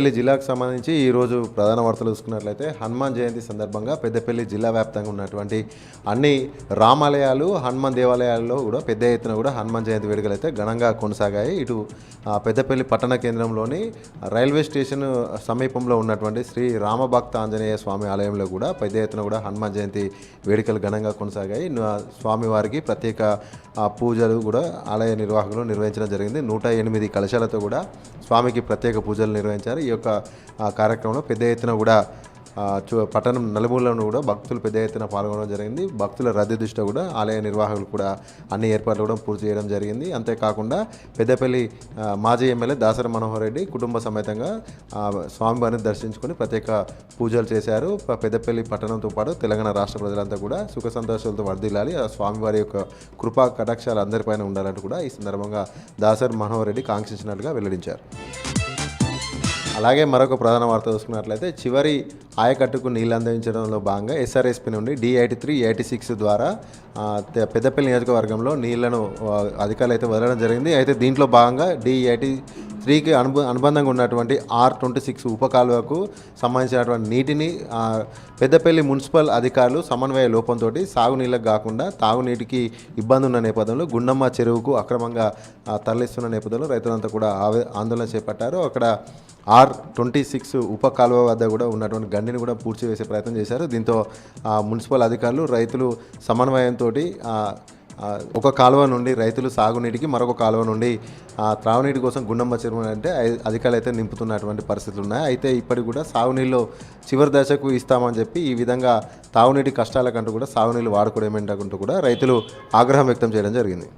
పెద్దపల్లి జిల్లాకు సంబంధించి ఈరోజు ప్రధాన వార్తలు చూసుకున్నట్లయితే హనుమాన్ జయంతి సందర్భంగా పెద్దపల్లి జిల్లా వ్యాప్తంగా ఉన్నటువంటి అన్ని రామాలయాలు హనుమాన్ దేవాలయాల్లో కూడా పెద్ద ఎత్తున కూడా హనుమాన్ జయంతి వేడుకలు అయితే ఘనంగా కొనసాగాయి. ఇటు పెద్దపల్లి పట్టణ కేంద్రంలోని రైల్వే స్టేషన్ సమీపంలో ఉన్నటువంటి శ్రీ రామభక్త ఆంజనేయ స్వామి ఆలయంలో కూడా పెద్ద ఎత్తున కూడా హనుమాన్ జయంతి వేడుకలు ఘనంగా కొనసాగాయి. స్వామివారికి ప్రత్యేక పూజలు కూడా ఆలయ నిర్వాహకులు నిర్వహించడం జరిగింది. 108 కలశాలతో కూడా స్వామికి ప్రత్యేక పూజలు నిర్వహించారు. ఈ యొక్క కార్యక్రమంలో పెద్ద ఎత్తున కూడా పట్టణం నలుమూలను కూడా భక్తులు పెద్ద ఎత్తున పాల్గొనడం జరిగింది. భక్తుల రద్దీ దృష్ట్యా కూడా ఆలయ నిర్వాహకులు కూడా అన్ని ఏర్పాట్లు కూడా పూర్తి చేయడం జరిగింది. అంతేకాకుండా పెద్దపల్లి మాజీ ఎమ్మెల్యే దాసరి మనోహర్ రెడ్డి కుటుంబ సమేతంగా స్వామివారిని దర్శించుకొని ప్రత్యేక పూజలు చేశారు. పెద్దపల్లి పట్టణంతో పాటు తెలంగాణ రాష్ట్ర ప్రజలంతా కూడా సుఖ సంతోషాలతో వర్ధిల్లాలి, ఆ స్వామివారి యొక్క కృపా కటాక్షాలు అందరిపైన ఉండాలంటూ కూడా ఈ సందర్భంగా దాసరి మనోహర్ రెడ్డి కాంక్షించినట్లుగా వెల్లడించారు. అలాగే మరొక ప్రధాన వార్త చూసుకున్నట్లయితే చివరి ఆయకట్టుకు నీళ్ళు అందించడంలో భాగంగా ఎస్ఆర్ఎస్పీ నుండి D83, 86 ద్వారా పెద్దపల్లి నియోజకవర్గంలో నీళ్లను అధికారులు అయితే వదలడం జరిగింది. అయితే దీంట్లో భాగంగా D83కి అనుబంధంగా ఉన్నటువంటి R26 ఉపకాలువకు సంబంధించినటువంటి నీటిని పెద్దపల్లి మున్సిపల్ అధికారులు సమన్వయ లోపంతో సాగునీళ్ళకు కాకుండా తాగునీటికి ఇబ్బంది ఉన్న నేపథ్యంలో గుండమ్మ చెరువుకు అక్రమంగా తరలిస్తున్న నేపథ్యంలో రైతులంతా కూడా ఆందోళన చేపట్టారు. అక్కడ R26 ఉప కాలువ వద్ద కూడా ఉన్నటువంటి గండిని కూడా పూడ్చి వేసే ప్రయత్నం చేశారు. దీంతో మున్సిపల్ అధికారులు రైతులు సమన్వయంతో ఒక కాలువ నుండి రైతులు సాగునీటికి, మరొక కాలువ నుండి త్రాగునీటి కోసం గుండమ్మ చెరువు అంటే అధికారులు అయితే నింపుతున్నటువంటి పరిస్థితులు ఉన్నాయి. అయితే ఇప్పటికి కూడా సాగునీళ్ళు చివరి దశకు ఇస్తామని చెప్పి ఈ విధంగా తాగునీటి కష్టాలకంటూ కూడా సాగునీళ్ళు వాడుకోవడమేంటంటూ కూడా రైతులు ఆగ్రహం వ్యక్తం చేయడం జరిగింది.